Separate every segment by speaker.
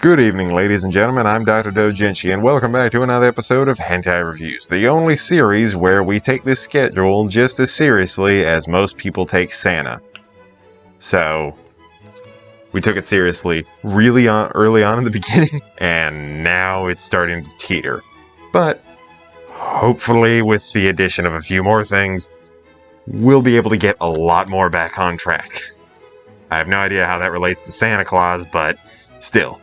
Speaker 1: Good evening, ladies and gentlemen. I'm Dr. Doujinshi, and welcome back to another episode of Hentai Reviews, the only series where we take this schedule just as seriously as most people take Santa. So, we took it seriously really early on in the beginning, and now it's starting to teeter. But, hopefully with the addition of a few more things, we'll be able to get a lot more back on track. I have no idea how that relates to Santa Claus, but still.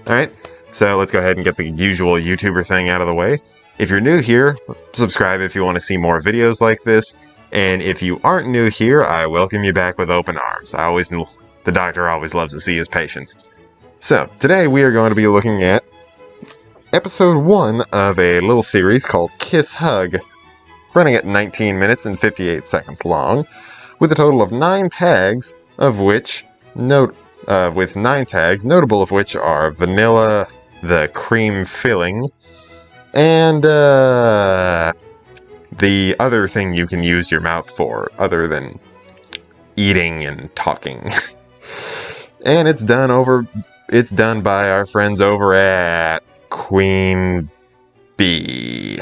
Speaker 1: Alright, so let's go ahead and get the usual YouTuber thing out of the way. If you're new here, subscribe if you want to see more videos like this. And if you aren't new here, I welcome you back with open arms. The doctor always loves to see his patients. So, today we are going to be looking at episode 1 of a little series called Kiss Hug, running at 19 minutes and 58 seconds long, with a total of 9 tags, of which, with 9 tags, notable of which are vanilla, the cream filling, and the other thing you can use your mouth for, other than eating and talking. And it's done by our friends over at Queen Bee.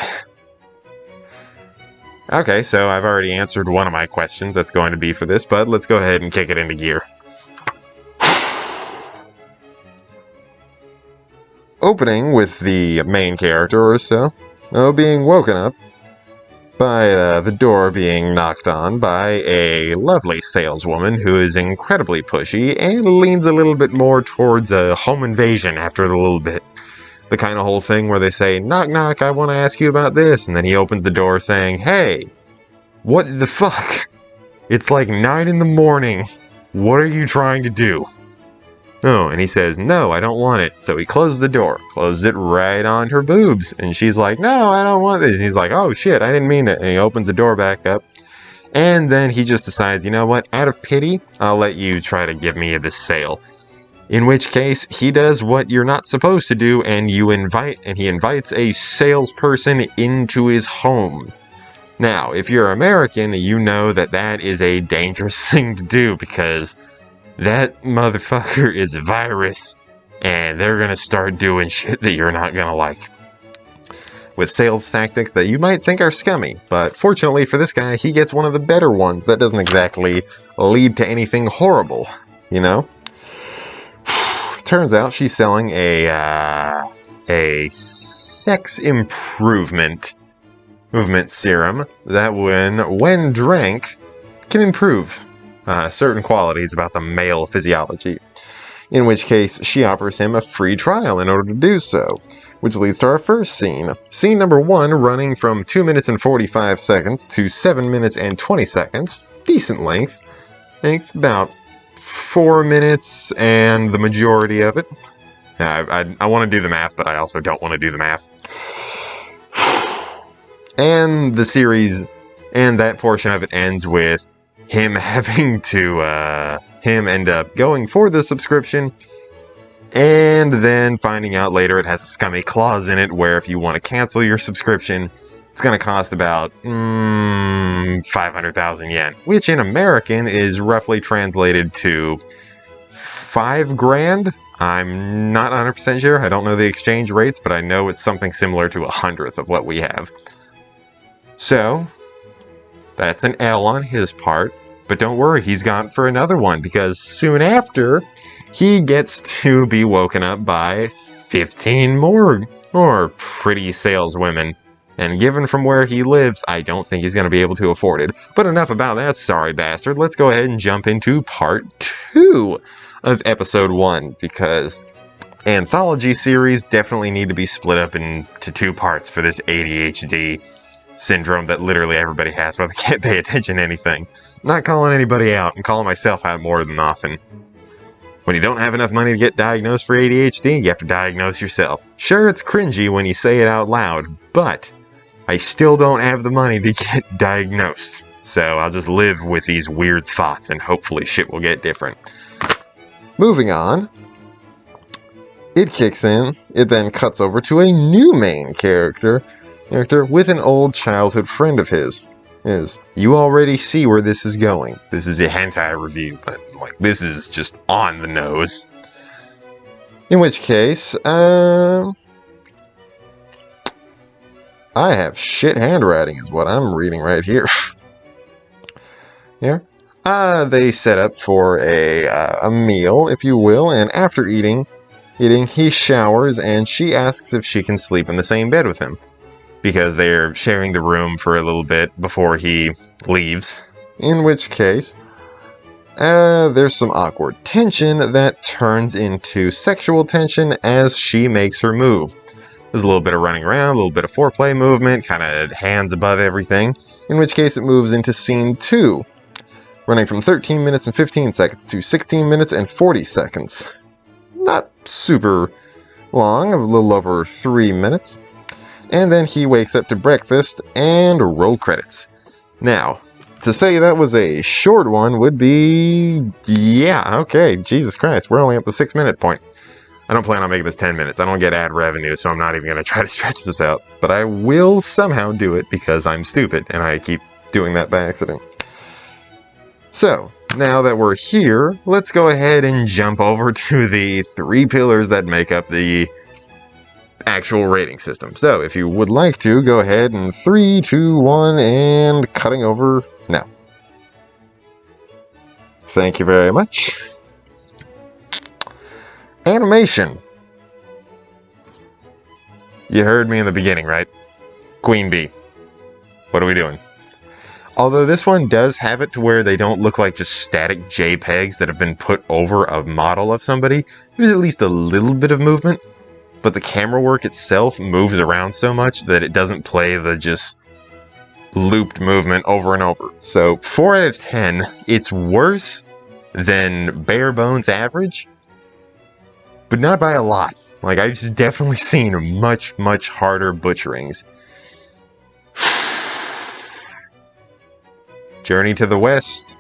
Speaker 1: Okay, so I've already answered one of my questions that's going to be for this, but let's go ahead and kick it into gear. Opening with the main character or so, being woken up by the door being knocked on by a lovely saleswoman who is incredibly pushy and leans a little bit more towards a home invasion after a little bit. The kind of whole thing where they say, "Knock, knock, I want to ask you about this," and then he opens the door saying, "Hey, what the fuck? It's like 9 in the morning. What are you trying to do?" Oh, and he says, "No, I don't want it." So he closes the door, closes it right on her boobs. And she's like, "No, I don't want this." And he's like, "Oh shit, I didn't mean it." And he opens the door back up. And then he just decides, you know what, out of pity, I'll let you try to give me this sale. In which case, he does what you're not supposed to do, and he invites a salesperson into his home. Now, if you're American, you know that that is a dangerous thing to do, because that motherfucker is a virus, and they're gonna start doing shit that you're not gonna like. With sales tactics that you might think are scummy, but fortunately for this guy, he gets one of the better ones that doesn't exactly lead to anything horrible, you know? Turns out she's selling a sex improvement serum that when drank, can improve certain qualities about the male physiology, in which case she offers him a free trial in order to do so, which leads to our first scene. Scene number 1, running from 2 minutes and 45 seconds to 7 minutes and 20 seconds. Decent length. I think about 4 minutes and the majority of it. I want to do the math, but I also don't want to do the math. And the series, and that portion of it ends with him having to, him end up going for the subscription, and then finding out later it has a scummy clause in it where if you want to cancel your subscription, it's going to cost about 500,000 yen, which in American is roughly translated to 5 grand. I'm not 100% sure. I don't know the exchange rates, but I know it's something similar to 100th of what we have. So, that's an L on his part, but don't worry, he's gone for another one, because soon after, he gets to be woken up by 15 more pretty saleswomen. And given from where he lives, I don't think he's going to be able to afford it. But enough about that sorry bastard. Let's go ahead and jump into part 2 of episode 1, because anthology series definitely need to be split up into 2 parts for this ADHD syndrome that literally everybody has where they can't pay attention to anything. I'm not calling anybody out. I'm calling myself out more than often. When you don't have enough money to get diagnosed for ADHD, you have to diagnose yourself. Sure, it's cringy when you say it out loud, but I still don't have the money to get diagnosed. So I'll just live with these weird thoughts and hopefully shit will get different. Moving on. It kicks in. It then cuts over to a new main character with an old childhood friend of his. You already see where this is going. This is a hentai review, but this is just on the nose. In which case, I have shit handwriting is what I'm reading right here. Here. They set up for a meal, if you will, and after eating, he showers and she asks if she can sleep in the same bed with him. Because they're sharing the room for a little bit before he leaves. In which case, there's some awkward tension that turns into sexual tension as she makes her move. There's a little bit of running around, a little bit of foreplay movement, kind of hands above everything, in which case it moves into scene 2, running from 13 minutes and 15 seconds to 16 minutes and 40 seconds. Not super long, a little over 3 minutes. And then he wakes up to breakfast and roll credits. Now, to say that was a short one would be... yeah, okay, Jesus Christ, we're only at the 6-minute point. I don't plan on making this 10 minutes. I don't get ad revenue, so I'm not even going to try to stretch this out. But I will somehow do it because I'm stupid, and I keep doing that by accident. So, now that we're here, let's go ahead and jump over to the 3 pillars that make up the actual rating system. So, if you would like to, go ahead and 3, 2, 1, and cutting over now. Thank you very much. Animation. You heard me in the beginning, right? Queen Bee. What are we doing? Although this one does have it to where they don't look like just static JPEGs that have been put over a model of somebody, there's at least a little bit of movement, but the camera work itself moves around so much that it doesn't play the just looped movement over and over. So 4 out of 10, it's worse than bare bones average, but not by a lot. Like, I've just definitely seen much, much harder butcherings. Journey to the West.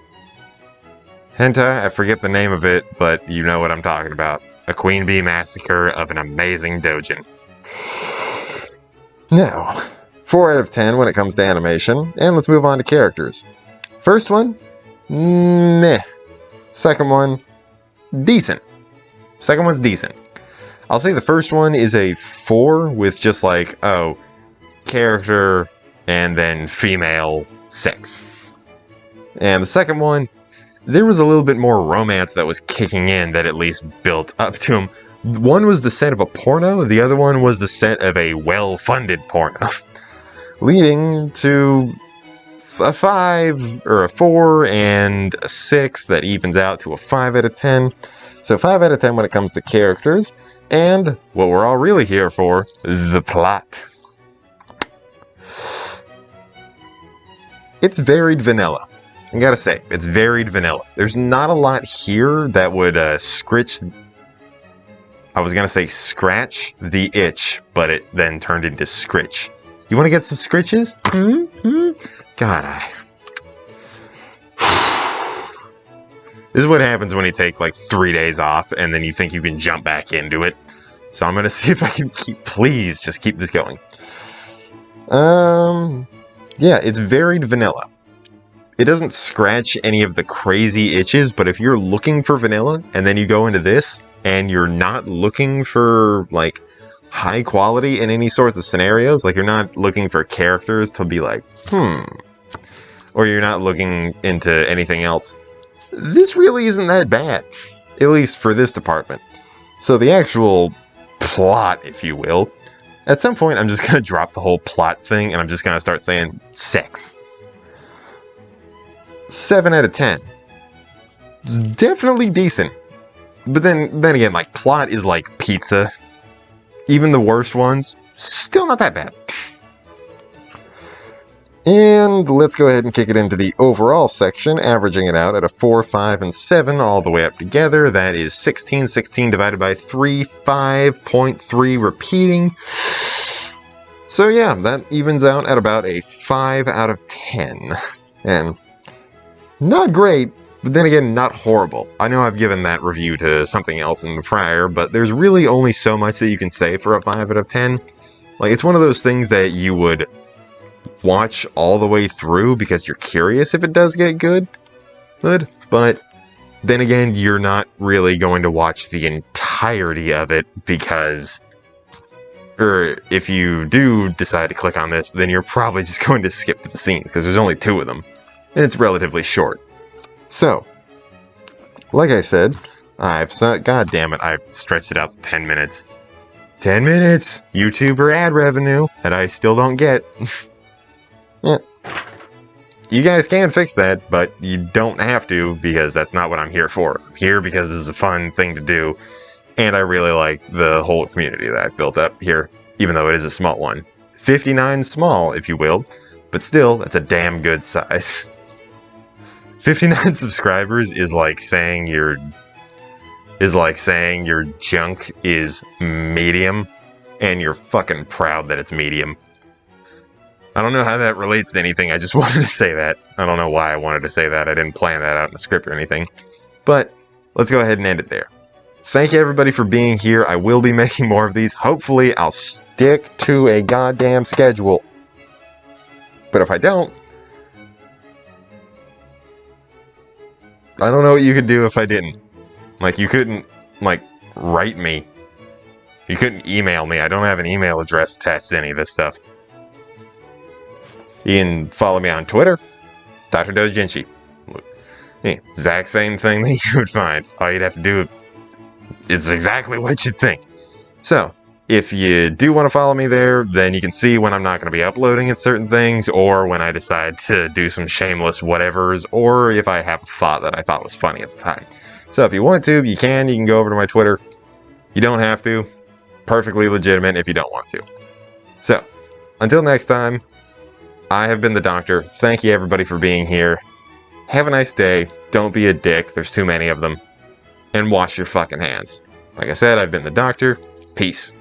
Speaker 1: Hentai, I forget the name of it, but you know what I'm talking about. A Queen Bee massacre of an amazing doujin. Now, 4 out of 10 when it comes to animation, and let's move on to characters. First one, meh. Second one, decent. Second one's decent. I'll say the first one is a 4 with just like, oh, character and then female sex. And the second one, there was a little bit more romance that was kicking in that at least built up to him. One was the set of a porno, the other one was the set of a well-funded porno. Leading to a 5, or a 4, and a 6 that evens out to a 5 out of 10. So 5 out of 10 when it comes to characters, and what we're all really here for, the plot. It's varied vanilla. I gotta say, it's varied vanilla. There's not a lot here that would scratch the itch, but it then turned into scritch. You want to get some scritches? God, This is what happens when you take like 3 days off and then you think you can jump back into it. So I'm gonna see if I can please just keep this going. Yeah, it's varied vanilla. It doesn't scratch any of the crazy itches, but if you're looking for vanilla and then you go into this and you're not looking for like high quality in any sorts of scenarios, like you're not looking for characters to be like, or you're not looking into anything else, this really isn't that bad, at least for this department. So the actual plot, if you will, at some point I'm just going to drop the whole plot thing and I'm just going to start saying sex. 7 out of 10. It's definitely decent. But then again, like, plot is like pizza. Even the worst ones, still not that bad. And let's go ahead and kick it into the overall section, averaging it out at a 4, 5, and 7 all the way up together. That is 16. 16 divided by 3, 5.3 repeating. So yeah, that evens out at about a 5 out of 10. And not great, but then again, not horrible. I know I've given that review to something else in the prior, but there's really only so much that you can say for a 5 out of 10. Like, it's one of those things that you would watch all the way through because you're curious if it does get good, but then again, you're not really going to watch the entire entirety of it because, or if you do decide to click on this, then you're probably just going to skip the scenes because there's only 2 of them, and it's relatively short. So, like I said, God damn it, I've stretched it out to 10 minutes. 10 minutes! YouTuber ad revenue that I still don't get. Yeah. You guys can fix that, but you don't have to because that's not what I'm here for. I'm here because this is a fun thing to do, and I really like the whole community that I've built up here, even though it is a small one. 59 small, if you will, but still, that's a damn good size. 59 subscribers is like saying your junk is medium, and you're fucking proud that it's medium. I don't know how that relates to anything, I just wanted to say that. I don't know why I wanted to say that, I didn't plan that out in the script or anything. But, let's go ahead and end it there. Thank you everybody for being here, I will be making more of these. Hopefully I'll stick to a goddamn schedule. But if I don't, I don't know what you could do if I didn't. Like, you couldn't, like, write me. You couldn't email me, I don't have an email address attached to any of this stuff. You can follow me on Twitter, Dr. Doujinshi. Exact same thing that you would find. All you'd have to do is exactly what you'd think. So, if you do want to follow me there, then you can see when I'm not going to be uploading at certain things, or when I decide to do some shameless whatevers, or if I have a thought that I thought was funny at the time. So if you want to, you can go over to my Twitter. You don't have to. Perfectly legitimate if you don't want to. So, until next time, I have been the Doctor. Thank you everybody for being here. Have a nice day. Don't be a dick. There's too many of them. And wash your fucking hands. Like I said, I've been the Doctor. Peace.